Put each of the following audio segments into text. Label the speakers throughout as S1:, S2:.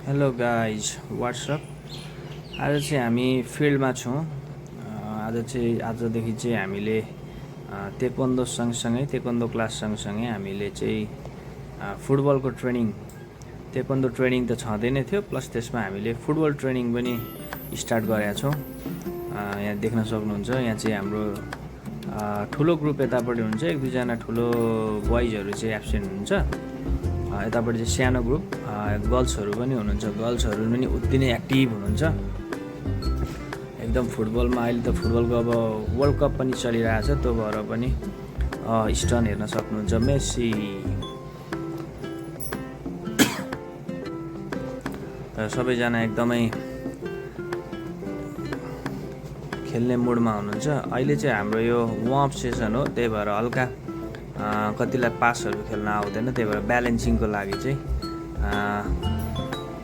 S1: Hello guys what's up. आज चाहिँ हामी फिल्डमा छौँ। आजदेखि चाहिँ हामीले तेक्वान्दो सँगसँगै तेक्वान्दो क्लास सँगसँगै हामीले चाहिँ फुटबलको ट्रेनिङ, तेक्वान्दो ट्रेनिङ त छँदै नै थियो, प्लस त्यसमा हामीले फुटबल ट्रेनिङ पनि स्टार्ट गरेका छौँ। यहाँ देख्न सक्नुहुन्छ, यहाँ चाहिँ हाम्रो ठुलो ग्रुप यतापट्टि हुन्छ, एक दुईजना ठुलो बोइजहरू चाहिँ एब्सेन्ट हुन्छ। यतापट्टि चाहिँ सानो ग्रुप गर्ल्सहरू पनि हुनुहुन्छ, गर्ल्सहरू पनि उति नै एक्टिभ हुनुहुन्छ एकदम फुटबलमा। अहिले त फुटबलको अब वर्ल्ड कप पनि चलिरहेछ, त्यो भएर पनि स्टन हेर्न सक्नुहुन्छ, मेसी। सबैजना एकदमै खेल्ने मुडमा हुनुहुन्छ। अहिले चाहिँ हाम्रो यो वार्म अप सेसन हो, त्यही भएर हल्का कतिलाई पासहरू खेल्न आउँदैन, त्यही भएर ब्यालेन्सिङको लागि चाहिँ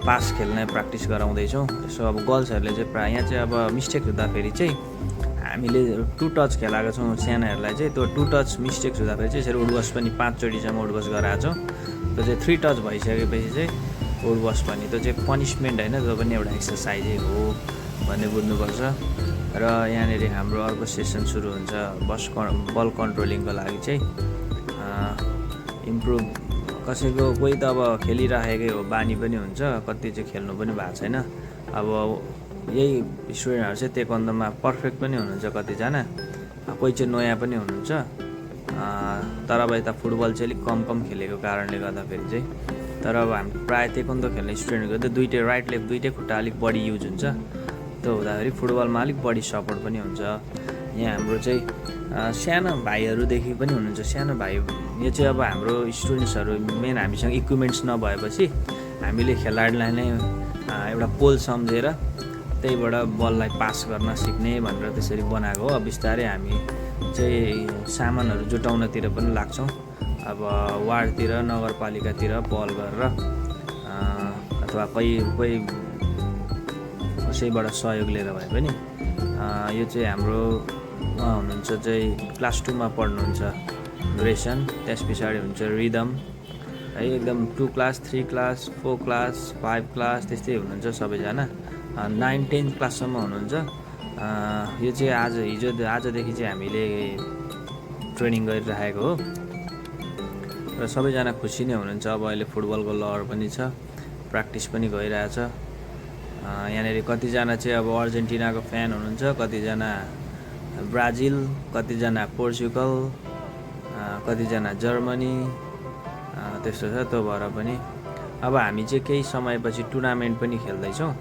S1: पास खेल्ने प्र्याक्टिस गराउँदैछौँ। यसो अब गर्ल्सहरूले चाहिँ प्रायः यहाँ चाहिँ अब मिस्टेक हुँदाखेरि चाहिँ हामीले 2 टच खेलाएको छौँ सानाहरूलाई चाहिँ। त्यो 2 टच मिस्टेक्स हुँदाखेरि चाहिँ यसरी उडबस पनि 5 चोटिसम्म उडबस गराएको छौँ। त्यो चाहिँ 3 टच भइसकेपछि चाहिँ उडबस पनि, त्यो चाहिँ पनिसमेन्ट होइन, त्यो पनि एउटा एक्सर्साइजै हो भन्ने बुझ्नुपर्छ। र यहाँनिर हाम्रो अर्को सेसन सुरु हुन्छ बल कन्ट्रोलिङको लागि चाहिँ। इम्प्रुभ कसैको कोही त अब खेलिराखेकै हो, बानी पनि हुन्छ, कति चाहिँ खेल्नु पनि भएको छैन। अब यही स्टुडेन्टहरू चाहिँ तेक्वान्दोमा पर्फेक्ट पनि हुनुहुन्छ कतिजना, कोही चाहिँ नयाँ पनि हुनुहुन्छ। तर अब यता फुटबल चाहिँ अलिक कम खेलेको कारणले गर्दाखेरि चाहिँ, तर अब हामी प्रायः तेक्वान्दो खेल्ने स्टुडेन्टको त दुइटै राइट लेफ्ट दुइटै खुट्टा अलिक बढी युज हुन्छ, त्यो हुँदाखेरि फुटबलमा अलिक बढी सपोर्ट पनि हुन्छ। यहाँ हाम्रो चाहिँ सानो भाइहरूदेखि पनि हुनुहुन्छ, सानो भाइ। यो चाहिँ अब हाम्रो स्टुडेन्ट्सहरू मेन हामीसँग इक्विपमेन्ट्स नभएपछि हामीले खेलाडीलाई नै एउटा पोल सम्झेर त्यहीबाट बललाई पास गर्न सिक्ने भनेर त्यसरी बनाएको हो। अब बिस्तारै हामी चाहिँ सामानहरू जुटाउनतिर पनि लाग्छौँ, अब वार्डतिर नगरपालिकातिर पहल गरेर अथवा कोही कसैबाट सहयोग लिएर भए पनि। यो चाहिँ हाम्रो हुनुहुन्छ चाहिँ क्लास 2 मा पढ्नुहुन्छ रेसन, त्यस पछाडि हुन्छ रिदम है, एकदम 2 क्लास 3 क्लास 4 क्लास 5 क्लास त्यस्तै हुनुहुन्छ सबैजना। 9-10 क्लाससम्म हुनुहुन्छ। यो चाहिँ आजदेखि चाहिँ हामीले ट्रेनिङ गरिराखेको हो र सबैजना खुसी नै हुनुहुन्छ। अब अहिले फुटबलको लहर पनि छ, प्र्याक्टिस पनि भइरहेछ। यहाँनिर कतिजना चाहिँ अब अर्जेन्टिनाको फ्यान हुनुहुन्छ, कतिजना ब्राजिल, कतिजना पोर्चुगल, कतिजना जर्मनी, त्यस्तो छ। त्यो भएर पनि अब हामी चाहिँ केही समयपछि टुर्नामेन्ट पनि खेल्दैछौँ।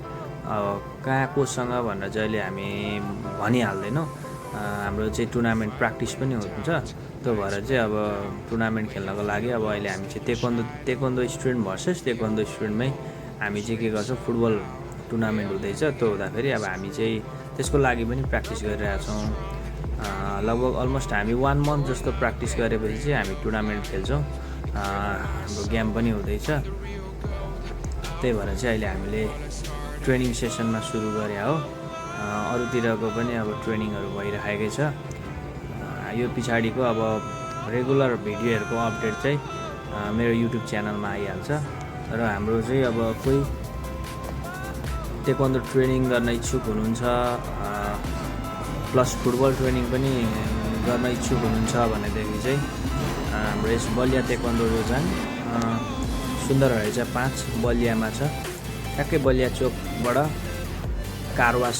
S1: अब कहाँ कोसँग भनेर चाहिँ अहिले हामी भनिहाल्दैनौँ। हाम्रो चाहिँ टुर्नामेन्ट प्र्याक्टिस पनि हुन्छ, त्यो भएर चाहिँ अब टुर्नामेन्ट खेल्नको लागि अब अहिले हामी चाहिँ तेक्वान्दो स्टुडेन्ट भर्सेस तेक्वान्दो स्टुडेन्टमै हामी चाहिँ के गर्छौँ, फुटबल टुर्नामेन्ट हुँदैछ। त्यो हुँदाखेरि अब हामी चाहिँ त्यसको लागि पनि प्र्याक्टिस गरिरहेका छौँ। लगभग अलमोस्ट हामी 1 मन्थ जस्तो प्र्याक्टिस गरेपछि चाहिँ हामी टुर्नामेन्ट खेल्छौँ। हाम्रो गेम पनि हुँदैछ, त्यही भएर चाहिँ अहिले हामीले ट्रेनिङ सेसनमा सुरु गरे हो। अरूतिरको पनि अब ट्रेनिङहरू भइरहेकै छ। यो पछाडिको अब रेगुलर भिडियोहरूको अपडेट चाहिँ मेरो युट्युब च्यानलमा आइहाल्छ। र हाम्रो चाहिँ अब कोही तेक्वान्दो ट्रेनिङ गर्न इच्छुक हुनुहुन्छ, प्लस फुटबल ट्रेनिङ पनि गर्न इच्छुक हुनुहुन्छ भनेदेखि चाहिँ हाम्रो यस बलिया तेक्वान्दो रोजाङ सुन्दर रहेछ 5 बलियामा छ। ठ्याक्कै बलिया चोकबाट कारवास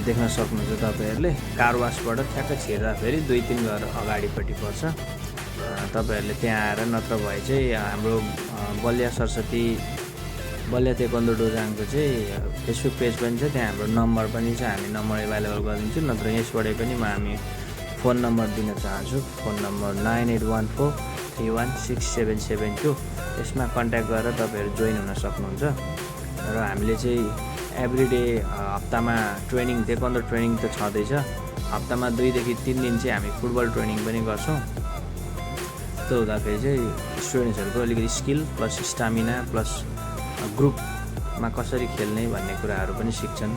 S1: देख्न सक्नुहुन्छ तपाईँहरूले। कारवासबाट ठ्याक्कै छिर्दाखेरि 2-3 घर अगाडिपट्टि पर्छ। तपाईँहरूले त्यहाँ आएर, नत्र भए चाहिँ हाम्रो बलिया सरस्वती बलिया तेक्वान्दो डोजाङको चाहिँ फेसबुक पेज पनि छ, त्यहाँ हाम्रो नम्बर पनि छ, हामी नम्बर एभाइलेबल गरिदिन्छु। नत्र यसबाट पनि हामी फोन नम्बर दिन चाहन्छु, फोन नम्बर 9814316772। यसमा कन्ट्याक्ट गरेर तपाईँहरू जोइन हुन सक्नुहुन्छ। र हामीले चाहिँ एभ्रिडे हप्तामा ट्रेनिङ, तेक्वान्दो ट्रेनिङ त छँदैछ, हप्तामा 2देखि 3 दिन चाहिँ हामी फुटबल ट्रेनिङ पनि गर्छौँ। त्यो हुँदाखेरि चाहिँ स्टुडेन्ट्सहरूको अलिकति स्किल प्लस स्टामिना प्लस ग्रुपमा कसरी खेल्ने भन्ने कुराहरू पनि सिक्छन्।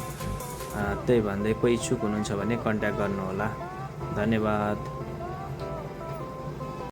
S1: त्यही भन्दै कोही इच्छुक हुनुहुन्छ भने कन्ट्याक्ट गर्नुहोला। धन्यवाद।